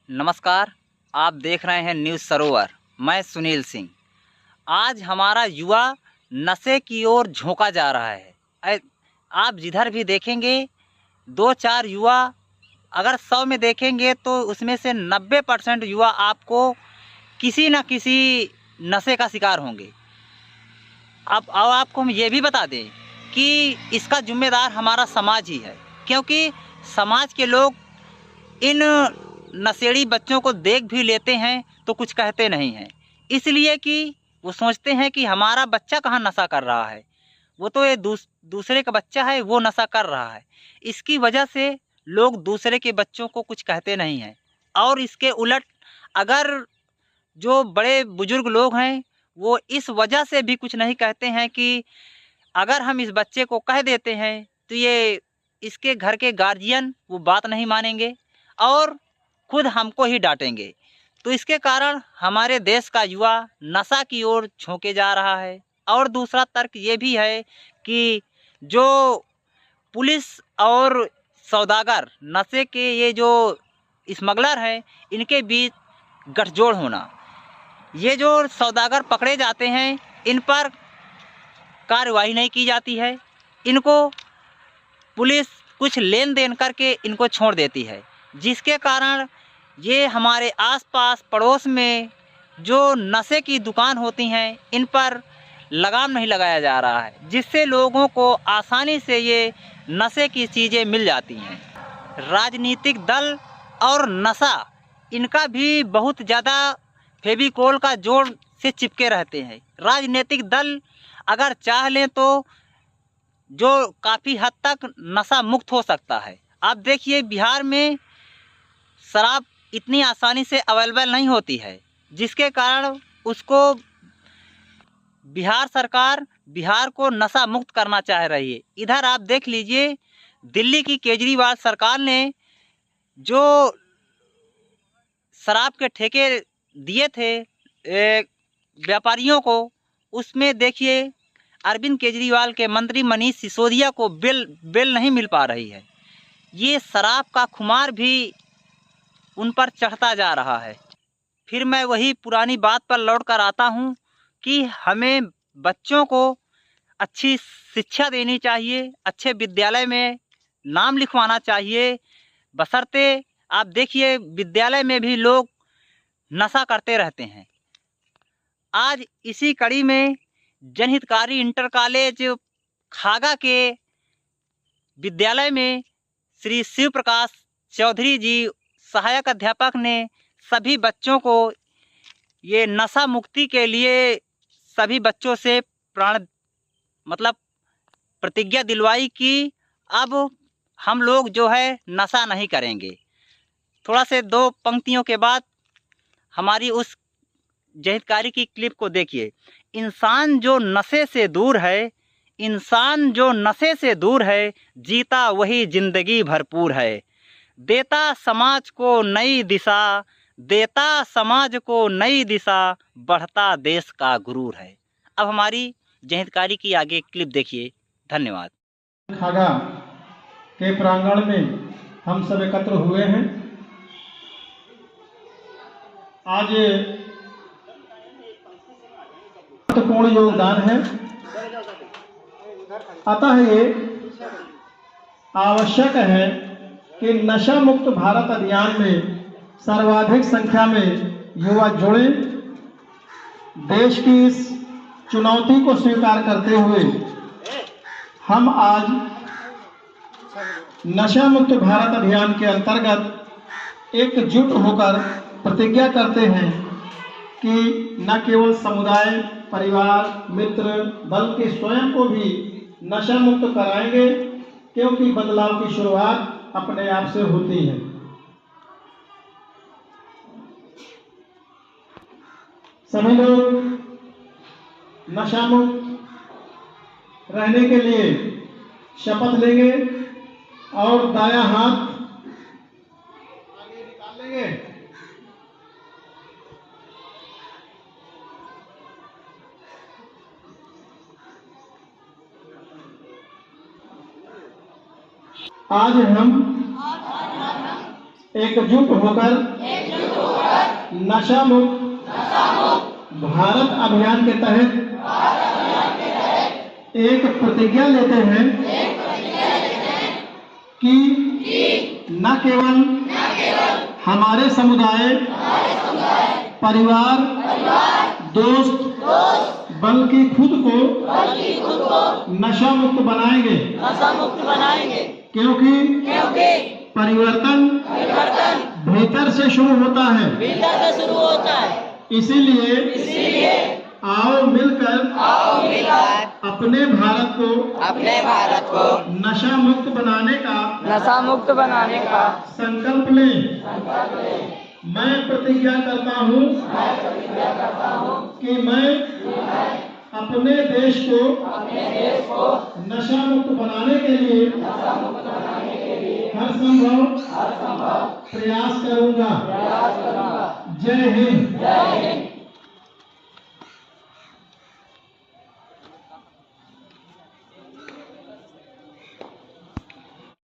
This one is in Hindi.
नमस्कार, आप देख रहे हैं न्यूज़ सरोवर। मैं सुनील सिंह। आज हमारा युवा नशे की ओर झोंका जा रहा है। आप जिधर भी देखेंगे 2-4 युवा, अगर 100 में देखेंगे तो उसमें से 90% युवा आपको किसी न किसी नशे का शिकार होंगे। अब आपको हम ये भी बता दें कि इसका जिम्मेदार हमारा समाज ही है, क्योंकि समाज के लोग इन नशेड़ी बच्चों को देख भी लेते हैं तो कुछ कहते नहीं हैं, इसलिए कि वो सोचते हैं कि हमारा बच्चा कहाँ नशा कर रहा है, वो तो ये दूसरे का बच्चा है, वो नशा कर रहा है। इसकी वजह से लोग दूसरे के बच्चों को कुछ कहते नहीं हैं। और इसके उलट अगर जो बड़े बुजुर्ग लोग हैं वो इस वजह से भी कुछ नहीं कहते हैं कि अगर हम इस बच्चे को कह देते हैं तो ये इसके घर के गार्जियन वो बात नहीं मानेंगे और खुद हमको ही डांटेंगे। तो इसके कारण हमारे देश का युवा नशा की ओर झोंके जा रहा है। और दूसरा तर्क ये भी है कि जो पुलिस और सौदागर, नशे के ये जो स्मगलर हैं, इनके बीच गठजोड़ होना। ये जो सौदागर पकड़े जाते हैं इन पर कार्रवाई नहीं की जाती है, इनको पुलिस कुछ लेन देन करके इनको छोड़ देती है, जिसके कारण ये हमारे आसपास पड़ोस में जो नशे की दुकान होती हैं इन पर लगाम नहीं लगाया जा रहा है, जिससे लोगों को आसानी से ये नशे की चीज़ें मिल जाती हैं। राजनीतिक दल और नशा, इनका भी बहुत ज़्यादा फेविकोल का जोड़ से चिपके रहते हैं। राजनीतिक दल अगर चाह लें तो जो काफ़ी हद तक नशा मुक्त हो सकता है। आप देखिए बिहार में शराब इतनी आसानी से अवेलेबल नहीं होती है, जिसके कारण उसको बिहार सरकार बिहार को नशा मुक्त करना चाह रही है। इधर आप देख लीजिए दिल्ली की केजरीवाल सरकार ने जो शराब के ठेके दिए थे व्यापारियों को, उसमें देखिए अरविंद केजरीवाल के मंत्री मनीष सिसोदिया को बेल नहीं मिल पा रही है। ये शराब का खुमार भी उन पर चढ़ता जा रहा है। फिर मैं वही पुरानी बात पर लौट कर आता हूँ कि हमें बच्चों को अच्छी शिक्षा देनी चाहिए, अच्छे विद्यालय में नाम लिखवाना चाहिए, बशर्ते आप देखिए विद्यालय में भी लोग नशा करते रहते हैं। आज इसी कड़ी में जनहितकारी इंटर कॉलेज खागा के विद्यालय में श्री शिव प्रकाश चौधरी जी सहायक अध्यापक ने सभी बच्चों को ये नशा मुक्ति के लिए सभी बच्चों से प्रतिज्ञा दिलवाई कि अब हम लोग जो है नशा नहीं करेंगे। थोड़ा से 2 पंक्तियों के बाद हमारी उस जहितकारी की क्लिप को देखिए। इंसान जो नशे से दूर है, इंसान जो नशे से दूर है, जीता वही जिंदगी भरपूर है। देता समाज को नई दिशा, देता समाज को नई दिशा, बढ़ता देश का गुरूर है। अब हमारी जहितकारी की आगे क्लिप देखिए। धन्यवाद। खागा के प्रांगण में हम सब एकत्र हुए हैं। आज महत्वपूर्ण योगदान है, अतः ये आवश्यक है कि नशा मुक्त भारत अभियान में सर्वाधिक संख्या में युवा जुड़े। देश की इस चुनौती को स्वीकार करते हुए हम आज नशा मुक्त भारत अभियान के अंतर्गत एकजुट होकर प्रतिज्ञा करते हैं कि न केवल समुदाय, परिवार, मित्र बल्कि स्वयं को भी नशा मुक्त कराएंगे, क्योंकि बदलाव की शुरुआत अपने आप से होती है। सभी लोग नशा मुक्त रहने के लिए शपथ लेंगे और दायां हाथ आगे निकाल लेंगे। आज हम एकजुट होकर नशा मुक्त भारत अभियान के तहत एक प्रतिज्ञा लेते हैं कि न केवल हमारे समुदाय परिवार दोस्त बल्कि खुद को नशा मुक्त बनाएंगे क्योंकि परिवर्तन भीतर से शुरू होता है। इसीलिए आओ मिलकर अपने भारत को नशा मुक्त बनाने का संकल्प लें। मैं प्रतिज्ञा करता हूँ कि मैं अपने देश को नशा मुक्त बनाने के लिए हर संभव प्रयास करूंगा। जय हिंद।